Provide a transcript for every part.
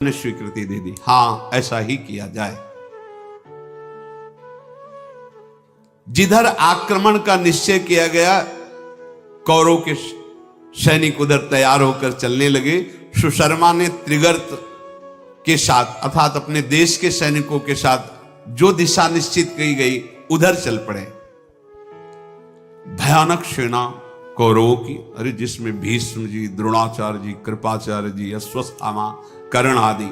ने स्वीकृति दे दी, हां ऐसा ही किया जाए। जिधर आक्रमण का निश्चय किया गया, कौरव के सैनिक उधर तैयार होकर चलने लगे। सुशर्मा ने त्रिगर्त के साथ अर्थात अपने देश के सैनिकों के साथ जो दिशा निश्चित की गई उधर चल पड़े। भयानक सेना कौरवों की, अरे जिसमें भीष्म जी, द्रोणाचार्य जी, कृपाचार्य जी, अश्वत्थामा, कर्ण आदि,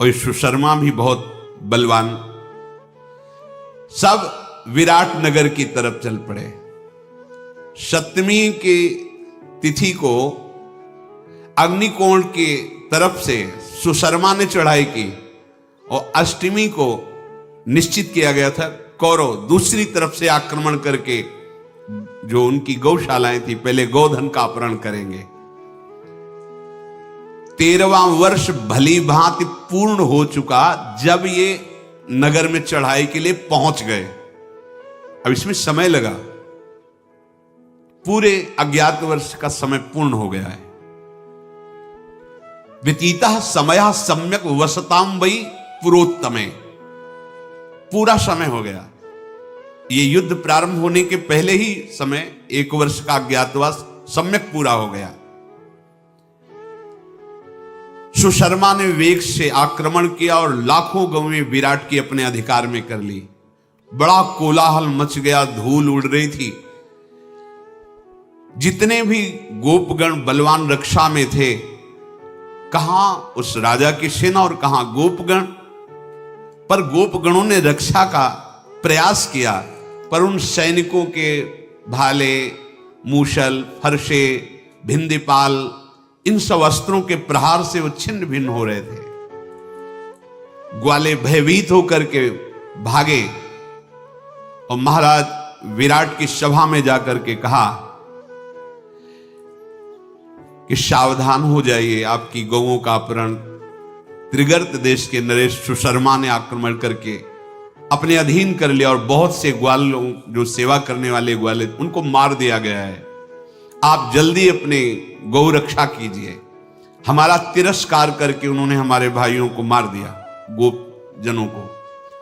और सुशर्मा भी बहुत बलवान, सब विराट नगर की तरफ चल पड़े। सप्तमी की तिथि को अग्निकोण की तरफ से सुशर्मा ने चढ़ाई की और अष्टमी को निश्चित किया गया था कौरव दूसरी तरफ से आक्रमण करके जो उनकी गौशालाएं थी पहले गोधन का अपहरण करेंगे। 13वां वर्ष भली भांति पूर्ण हो चुका जब ये नगर में चढ़ाई के लिए पहुंच गए। अब इसमें समय लगा, पूरे अज्ञात वर्ष का समय पूर्ण हो गया है। व्यतीतः समयः सम्यक वसताम वै पुरोत्तमे, पूरा समय हो गया। ये युद्ध प्रारंभ होने के पहले ही समय 1 वर्ष का अज्ञातवास सम्यक पूरा हो गया। सुशर्मा ने वेग से आक्रमण किया और लाखों गौवें विराट की अपने अधिकार में कर ली। बड़ा कोलाहल मच गया, धूल उड़ रही थी। जितने भी गोपगण बलवान रक्षा में थे, कहां उस राजा की सेना और कहां गोपगण, पर गोपगणों ने रक्षा का प्रयास किया, पर उन सैनिकों के भाले, मूसल, फरसे, भिंदीपाल, इन सब अस्त्रों के प्रहार से वो छिन्न भिन्न हो रहे थे। ग्वाले भयभीत होकर के भागे और महाराज विराट की सभा में जाकर के कहा कि सावधान हो जाइए, आपकी गौओं का अपहरण त्रिगर्त देश के नरेश सुशर्मा ने आक्रमण करके अपने अधीन कर लिया और बहुत से ग्वालों, जो सेवा करने वाले ग्वाले, उनको मार दिया गया है। आप जल्दी अपने गौ रक्षा कीजिए। हमारा तिरस्कार करके उन्होंने हमारे भाइयों को मार दिया, गोप जनों को,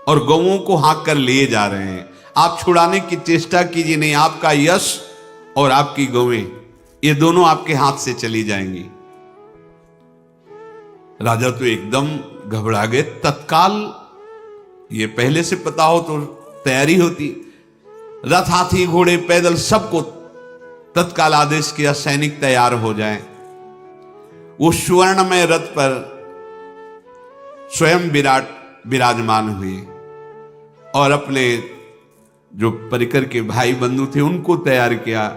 और गौओं को हाँक कर लिए जा रहे हैं। आप छुड़ाने की चेष्टा कीजिए, नहीं आपका यश और आपकी गौएं ये दोनों आपके हाथ से चली जाएंगी। राजा तो एकदम घबरा गए। तत्काल, ये पहले से पता हो तो तैयारी होती, रथ, हाथी, घोड़े, पैदल सबको तत्काल आदेश किया सैनिक तैयार हो जाएं। वो स्वर्णमय रथ पर स्वयं विराट विराजमान हुए और अपने जो परिकर के भाई बंधु थे उनको तैयार किया।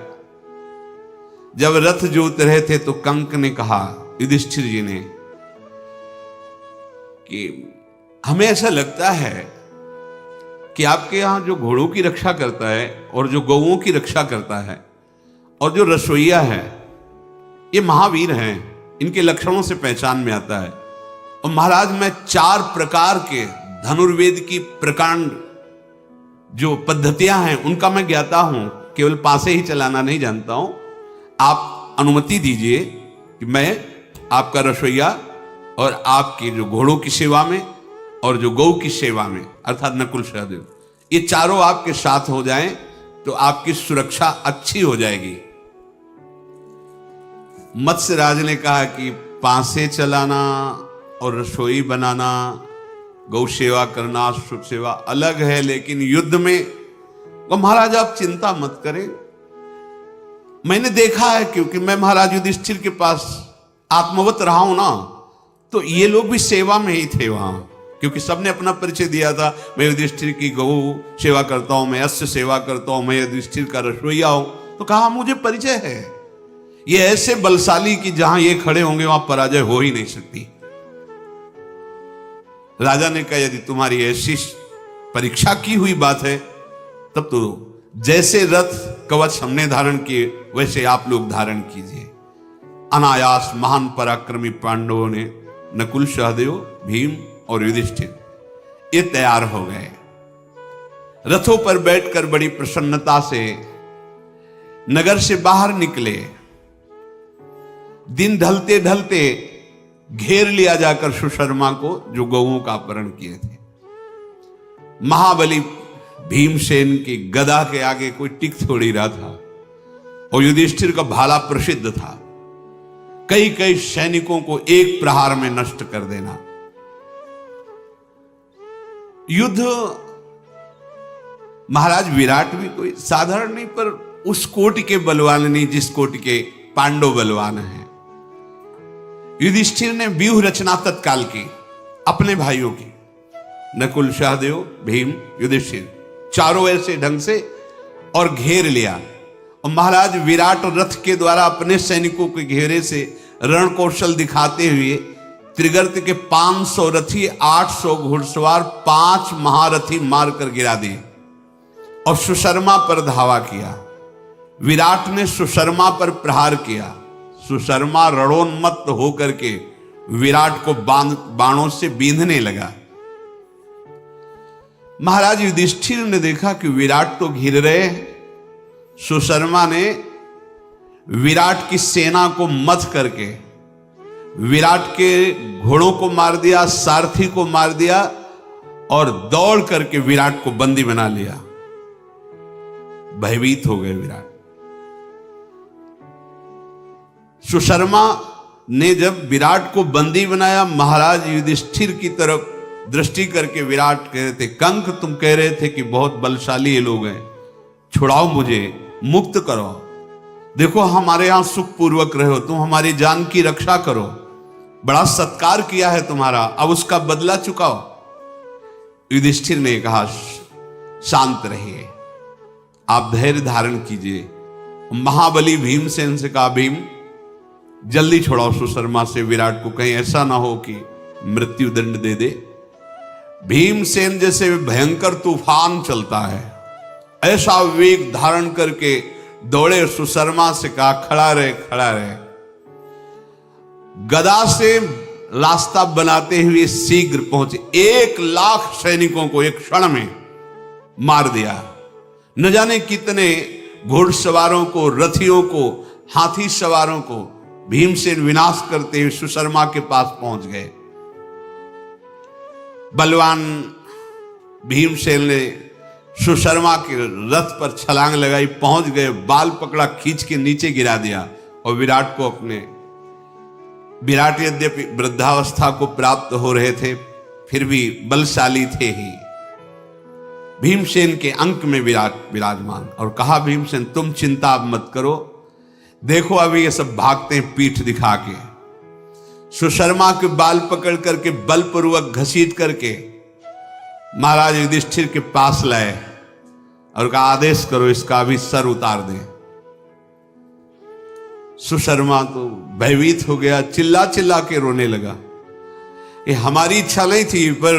जब रथ जोत रहे थे तो कंक ने कहा युधिष्ठिर जी ने कि हमें ऐसा लगता है कि आपके यहां जो घोड़ों की रक्षा करता है और जो गौओं की रक्षा करता है और जो रसोइया है, ये महावीर हैं, इनके लक्षणों से पहचान में आता है। और महाराज मैं 4 प्रकार के धनुर्वेद की प्रकांड जो पद्धतियां हैं उनका मैं ज्ञाता हूं, केवल पासे ही चलाना नहीं जानता हूं। आप अनुमति दीजिए कि मैं आपका रसोइया और आपके जो घोड़ों की सेवा में और जो गौ की सेवा में अर्थात नकुल सहदेव, ये चारों आपके साथ हो जाएं तो आपकी सुरक्षा अच्छी हो जाएगी। मत्स्यराज ने कहा कि पासे चलाना और रसोई बनाना, गौ सेवा करना, शुभ सेवा अलग है, लेकिन युद्ध में तो महाराज आप चिंता मत करें। मैंने देखा है, क्योंकि मैं महाराज युधिष्ठिर के पास आत्मवत रहा हूं ना, तो ये लोग भी सेवा में ही थे वहां, क्योंकि सबने अपना परिचय दिया था। मैं युधिष्ठिर की गौ सेवा करता हूं, मैं अश्व सेवा करता हूं, मैं युधिष्ठिर का रसोइया हूं। तो कहा मुझे परिचय है। ये ऐसे बलशाली कि जहां ये खड़े होंगे वहां पराजय हो ही नहीं सकती। राजा ने कहा यदि तुम्हारी ऐसी परीक्षा की हुई बात है तब तो जैसे रथ कवच हमने धारण किए वैसे आप लोग धारण कीजिए। अनायास महान पराक्रमी पांडवों ने नकुल, सहदेव, भीम और युधिष्ठिर ये तैयार हो गए। रथों पर बैठकर बड़ी प्रसन्नता से नगर से बाहर निकले। दिन ढलते ढलते घेर लिया जाकर सुशर्मा को, जो गौओं का अपहरण किए थे। महाबली भीमसेन की गदा के आगे कोई टिक थोड़ी रहा था, और युधिष्ठिर का भाला प्रसिद्ध था, कई कई सैनिकों को एक प्रहार में नष्ट कर देना। युद्ध महाराज विराट भी कोई साधारण नहीं, पर उस कोटि के बलवान नहीं जिस कोटि के पांडव बलवान हैं। युधिष्ठिर ने व्यूह रचना तत्काल की अपने भाइयों की, नकुल, सहदेव, भीम, युधिष्ठिर, चारों ऐसे ढंग से, और घेर लिया। और महाराज विराट रथ के द्वारा अपने सैनिकों के घेरे से रण कौशल दिखाते हुए त्रिगर्त के 500 रथी, 800 घुड़सवार, 5 महारथी मारकर गिरा दिए और सुशर्मा पर धावा किया। विराट ने सुशर्मा पर प्रहार किया। सुशर्मा रणोन्मत्त होकर के विराट को बाणों से बींधने लगा। महाराज युधिष्ठिर ने देखा कि विराट तो घिर रहे हैं। सुशर्मा ने विराट की सेना को मथ करके विराट के घोड़ों को मार दिया, सारथी को मार दिया, और दौड़ करके विराट को बंदी बना लिया। भयभीत हो गए विराट। सुशर्मा ने जब विराट को बंदी बनाया, महाराज युधिष्ठिर की तरफ दृष्टि करके विराट कह रहे थे, कंक तुम कह रहे थे कि बहुत बलशाली ये लोग हैं, छुड़ाओ मुझे, मुक्त करो, देखो हमारे यहां सुखपूर्वक रहो, तुम हमारी जान की रक्षा करो, बड़ा सत्कार किया है तुम्हारा, अब उसका बदला चुकाओ। युधिष्ठिर ने कहा, शांत रहिए, आप धैर्य धारण कीजिए। महाबली भीमसेन से कहा, भीम जल्दी छुड़ाओ सुशर्मा से विराट को, कहीं ऐसा ना हो कि मृत्यु दंड दे दे। भीमसेन जैसे भयंकर तूफान चलता है, ऐसा वेग धारण करके दौड़े, सुशर्मा से कहा, खड़ा रहे, खड़ा रहे। गदा से रास्ता बनाते हुए शीघ्र पहुंचे। 1,00,000 सैनिकों को एक क्षण में मार दिया। न जाने कितने घुड़सवारों को, रथियों को, हाथी सवारों को भीमसेन विनाश करते हुए सुशर्मा के पास पहुंच गए। बलवान भीमसेन ने सुशर्मा के रथ पर छलांग लगाई, पहुंच गए, बाल पकड़ा, खींच के नीचे गिरा दिया, और विराट को अपने, विराट यद्यपि वृद्धावस्था को प्राप्त हो रहे थे, फिर भी बलशाली थे ही। भीमसेन के अंक में विराट विराजमान, और कहा, भीमसेन तुम चिंता मत करो, देखो अभी ये सब भागते हैं पीठ दिखा के। सुशर्मा के बाल पकड़ करके बलपूर्वक घसीट करके महाराज युधिष्ठिर के पास लाए और कहा, आदेश करो इसका अभी सर उतार दें। सुशर्मा तो भयभीत हो गया, चिल्ला चिल्ला के रोने लगा, ये हमारी इच्छा नहीं थी, पर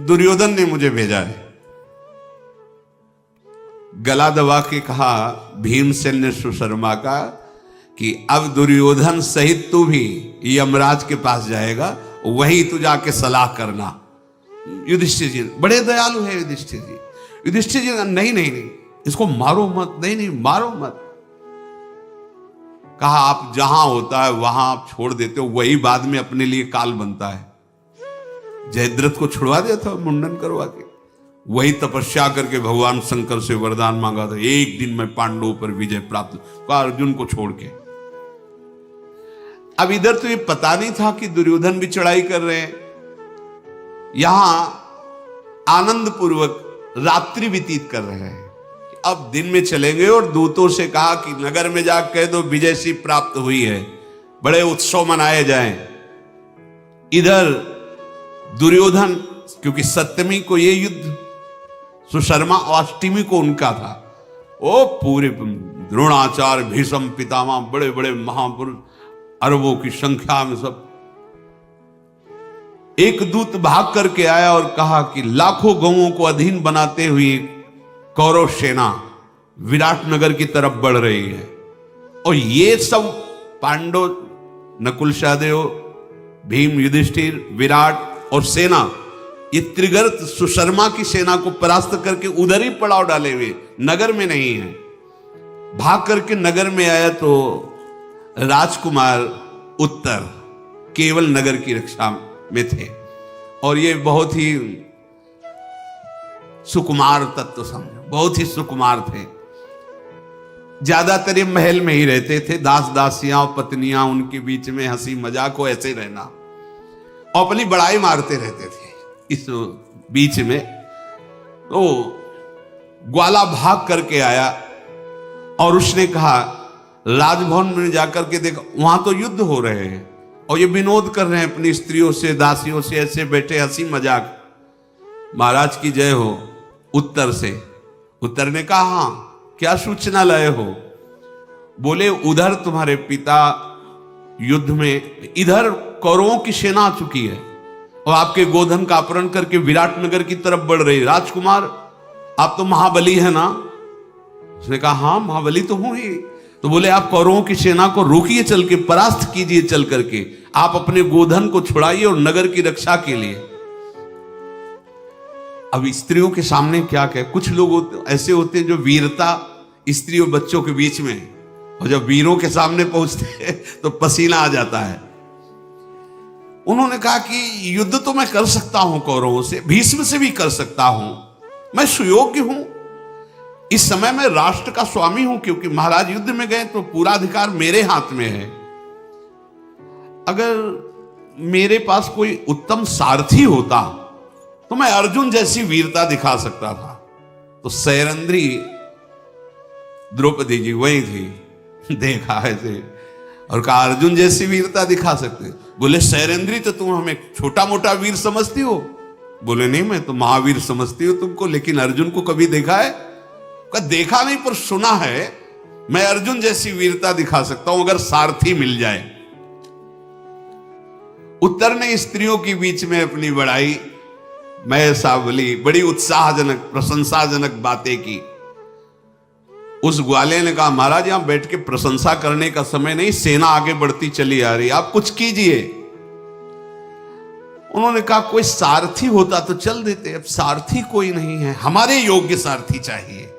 दुर्योधन ने मुझे भेजा है। गला दबा के कहा भीमसेन ने सुशर्मा का कि अब दुर्योधन सहित तू भी यमराज के पास जाएगा, वहीं तू जाके सलाह करना। युधिष्ठिर जी बड़े दयालु है, युधिष्ठिर जी। युधिष्ठिर जी नहीं नहीं नहीं, इसको मारो मत, नहीं नहीं मारो मत। कहा, आप जहां होता है वहां आप छोड़ देते हो, वही बाद में अपने लिए काल बनता है। जयद्रथ को छुड़वा दिया था मुंडन करवा के, वही तपस्या करके भगवान शंकर से वरदान मांगा था, एक दिन में पांडवों पर विजय प्राप्त, कहा अर्जुन को छोड़ के। अब इधर तो ये पता नहीं था कि दुर्योधन भी चढ़ाई कर रहे हैं, यहां आनंद पूर्वक रात्रि व्यतीत कर रहे हैं। अब दिन में चलेंगे, और दूतों से कहा कि नगर में जाकर कह दो विजय सी प्राप्त हुई है, बड़े उत्सव मनाए जाएं। इधर दुर्योधन, क्योंकि सप्तमी को ये युद्ध, सुशर्मा अष्टमी को उनका था, ओ पूरे द्रोणाचार्य, भीष्म पितामह, बड़े बड़े महापुरुष, अरबों की संख्या में सब। एक दूत भाग करके आया और कहा कि लाखों गौओं को अधीन बनाते हुए कौरव सेना विराट नगर की तरफ बढ़ रही है, और ये सब पांडव, नकुल, सहदेव, भीम, युधिष्ठिर, विराट और सेना, ये त्रिगर्त सुशर्मा की सेना को परास्त करके उधर ही पड़ाव डाले हुए, नगर में नहीं है। भाग करके नगर में आया तो राजकुमार उत्तर केवल नगर की रक्षा में थे। और ये बहुत ही सुकुमार तत्व समझो, बहुत ही सुकुमार थे। ज्यादातर ये महल में ही रहते थे, दास दासियां और पत्नियां उनके बीच में हंसी मजाक हो ऐसे रहना, और अपनी बड़ाई मारते रहते थे। इस बीच में तो ग्वाला भाग करके आया और उसने कहा, राजभवन में जाकर के देखा वहां तो युद्ध हो रहे हैं और ये विनोद कर रहे हैं अपनी स्त्रियों से दासियों से, ऐसे बैठे हंसी मजाक। महाराज की जय हो। उत्तर से, उत्तर ने कहा, हाँ क्या सूचना लाए हो? बोले, उधर तुम्हारे पिता युद्ध में, इधर कौरवों की सेना आ चुकी है और आपके गोधन का अपहरण करके विराटनगर की तरफ बढ़ रही। राजकुमार आप तो महाबली है ना? उसने कहा, हाँ महाबली तो हूं ही। तो बोले, आप कौरवों की सेना को रोकिए, चल के परास्त कीजिए, चल करके आप अपने गोधन को छुड़ाइए और नगर की रक्षा के लिए। अब स्त्रियों के सामने क्या कहे? कुछ लोग ऐसे होते हैं जो वीरता स्त्री और बच्चों के बीच में, और जब वीरों के सामने पहुंचते हैं तो पसीना आ जाता है। उन्होंने कहा कि युद्ध तो मैं कर सकता हूं कौरवों से, भीष्म से भी कर सकता हूं, मैं सुयोग्य हूं। इस समय मैं राष्ट्र का स्वामी हूं, क्योंकि महाराज युद्ध में गए तो पूरा अधिकार मेरे हाथ में है। अगर मेरे पास कोई उत्तम सारथी होता तो मैं अर्जुन जैसी वीरता दिखा सकता था। तो सैरंध्री द्रौपदी जी वही थी, देखा ऐसे और कहा, अर्जुन जैसी वीरता दिखा सकते? बोले, सैरंध्री तो तुम हमें छोटा मोटा वीर समझती हो। बोले, नहीं मैं तो महावीर समझती हूं तुमको, लेकिन अर्जुन को कभी देखा है? कहा, देखा नहीं पर सुना है। मैं अर्जुन जैसी वीरता दिखा सकता हूं अगर सारथी मिल जाए। उत्तर ने स्त्रियों के बीच में अपनी बड़ाई, मैं ऐसा बोली, बड़ी उत्साहजनक प्रशंसाजनक बातें की। उस ग्वाले ने कहा, महाराज यहां बैठ के प्रशंसा करने का समय नहीं, सेना आगे बढ़ती चली आ रही, आप कुछ कीजिए। उन्होंने कहा, कोई सारथी होता तो चल देते, अब सारथी कोई नहीं है, हमारे योग्य सारथी चाहिए।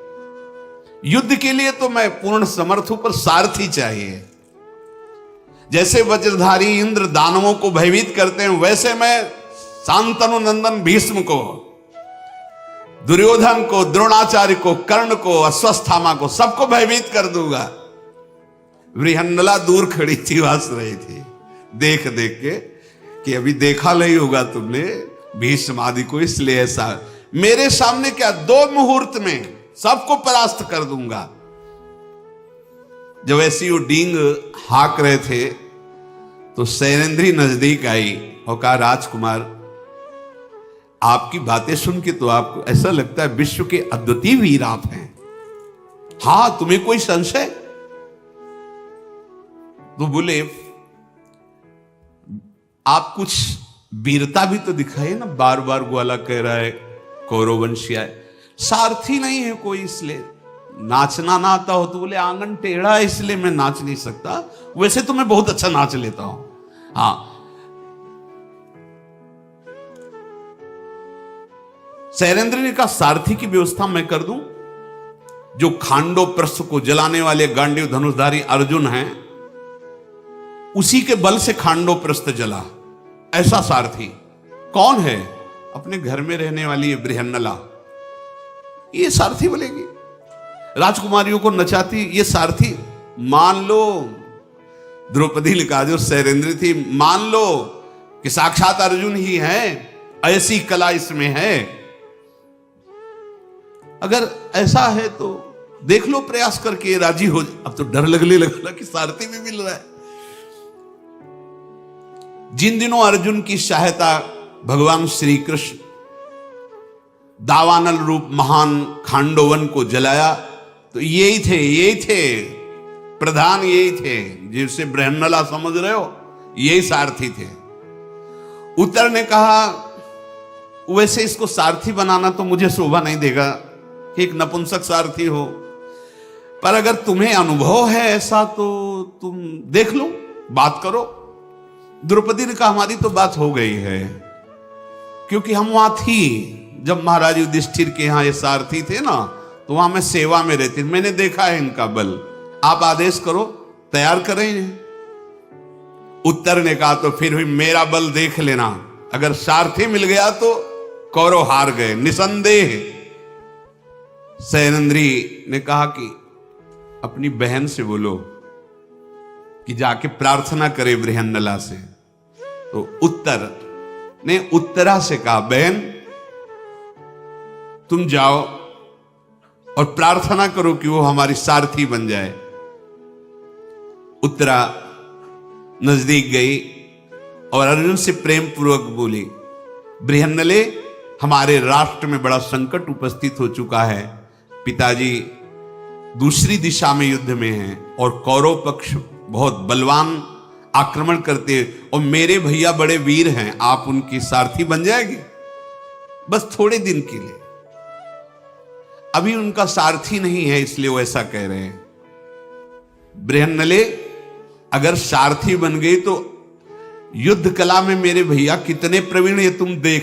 युद्ध के लिए तो मैं पूर्ण समर्थ हूं, पर सारथी चाहिए। जैसे वज्रधारी इंद्र दानवों को भयभीत करते हैं, वैसे मैं शांतनु नंदन भीष्म को, दुर्योधन को, द्रोणाचार्य को, कर्ण को, अश्वत्थामा को, सबको भयभीत कर दूंगा। बृहन्नला दूर खड़ी थी, हंस रही थी देख देख के कि अभी देखा नहीं होगा तुमने भीष्म आदि को, इसलिए ऐसा मेरे सामने क्या 2 मुहूर्त में सबको परास्त कर दूंगा। जब ऐसी वो डींग हाक रहे थे तो सैरंध्री नजदीक आई और कहा, राजकुमार आपकी बातें सुन के तो आपको ऐसा लगता है विश्व के अद्वितीय वीर आप हैं। हां, तुम्हें कोई संशय? तो बोले, आप कुछ वीरता भी तो दिखाइए ना। बार बार ग्वाला कह रहा है कौरववंशी है, सारथी नहीं है कोई, इसलिए नाचना ना आता हो। तो बोले, आंगन टेढ़ा है इसलिए मैं नाच नहीं सकता, वैसे तो मैं बहुत अच्छा नाच लेता हूं। हाँ, सैरेंद्र ने कहा, सारथी की व्यवस्था मैं कर दूं। जो खांडो प्रस्थ को जलाने वाले गांडीव धनुषधारी अर्जुन हैं, उसी के बल से खांडो प्रस्थ जला, ऐसा सारथी। कौन है? अपने घर में रहने वाली ये बृहन्नला, ये सारथी बोलेगी। राजकुमारियों को नचाती ये सारथी। मान लो, द्रौपदी ने कहा जो सैरेंद्र थी, मान लो कि साक्षात अर्जुन ही है, ऐसी कला इसमें है। अगर ऐसा है तो देख लो प्रयास करके, राजी हो। अब तो डर लगने लगा कि सारथी भी मिल रहा है। जिन दिनों अर्जुन की सहायता भगवान श्री कृष्ण दावानल रूप महान खांडोवन को जलाया, तो यही थे प्रधान, यही थे जिसे बृहन्नला समझ रहे हो, यही सारथी थे। उत्तर ने कहा, वैसे इसको सारथी बनाना तो मुझे शोभा नहीं देगा कि एक नपुंसक सारथी हो, पर अगर तुम्हें अनुभव है ऐसा तो तुम देख लो, बात करो। द्रौपदी ने कहा, हमारी तो बात हो गई है, क्योंकि हम वहां थी जब महाराज युधिष्ठिर के यहां ये सारथी थे ना, तो वहां मैं सेवा में रहती, मैंने देखा है इनका बल। आप आदेश करो, तैयार करें। उत्तर ने कहा तो फिर भी मेरा बल देख लेना, अगर सारथी मिल गया तो कौरव हार गए निसंदेह। सैनेन्द्री ने कहा कि अपनी बहन से बोलो कि जाके प्रार्थना करे बृहन्नला से। तो उत्तर ने उत्तरा से कहा, बहन तुम जाओ और प्रार्थना करो कि वो हमारी सारथी बन जाए। उत्तरा नजदीक गई और अर्जुन से प्रेम पूर्वक बोली, बृहन्नले, हमारे राष्ट्र में बड़ा संकट उपस्थित हो चुका है। पिताजी दूसरी दिशा में युद्ध में हैं और कौरव पक्ष बहुत बलवान आक्रमण करते हैं और मेरे भैया बड़े वीर हैं, आप उनकी सारथी बन जाएगी बस थोड़े दिन के लिए। अभी उनका सारथी नहीं है इसलिए वो ऐसा कह रहे हैं। बृहन्नले, अगर सारथी बन गई तो युद्ध कला में मेरे भैया कितने प्रवीण ये तुम देख